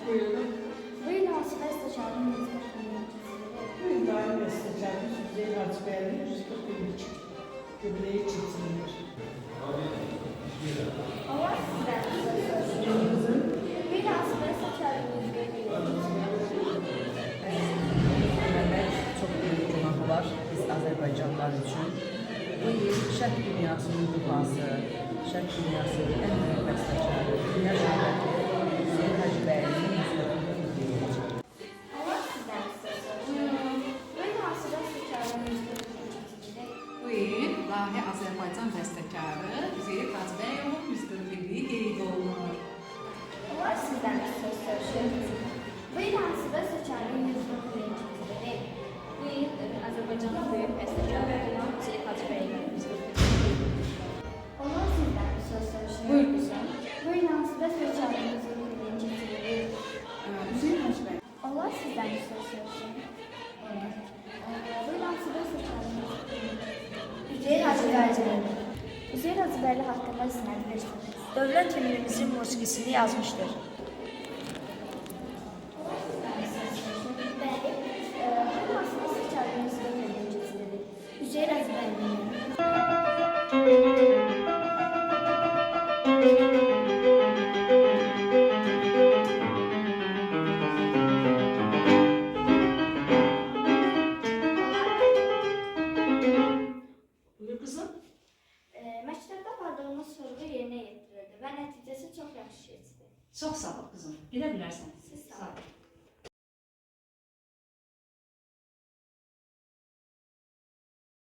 Buyurun. Bu il hansı bəstəkarın muzika filmçisidir? Bu il daim bəstəkarımız Üzeyir Hacıbəyli 141. Göbləyi çəkilmiş. Allah sizdən sorsun. Bu il hansı bəstəkarın muzika filmçisidir? Demək çox böyük günahı var biz Azərbaycanlılar üçün. Bu il şərq dünyasının duhası, şərq dünyasının ən böyük bəstəkarı, dünya şöhrətli Üzeyir Hacıbəylinin müzikasını dinləyəcək. Allah sizdən sorsun. Bu il hansı bəstəkarın muzika filmçisidir? Bu il dahi Azərbaycan bəstəkarı Üzeyir Hacıbəyovun 140 illiyi qeyd olunur. Allah sizdən sorsun. Bu il hansı bəstəkarın muzika filmçisidir? Bu il Azərbaycanın böyük bəstəkarı olan Üzeyir Hacıbəyli. Allah sizdən sorsun. Buyur qızım. Bu il hansı bəstəkarın muzika filmçisidir? Üzeyir Hacıbəyli. Allah sizdən sorsun. Bu il hansı bəstəkarın muzika filmçisidir? Üzeyir Hacıbəyli. Üzeyir Hacıbəyli haqqında sizə nə bilirsiniz? Dövlət himnimizin musiqisini yazmışdır. Bəli, bu hansı bəstəkarın muzika filmçisidir? Üzeyir Hacıbəyli. Buyur qızım. Məktəbdə apardığımız sorğu yerinə yetirildi və nəticəsi çox yaxşı keçdi. Çox sağ ol qızım. Gedə bilərsən. Siz sağ olun.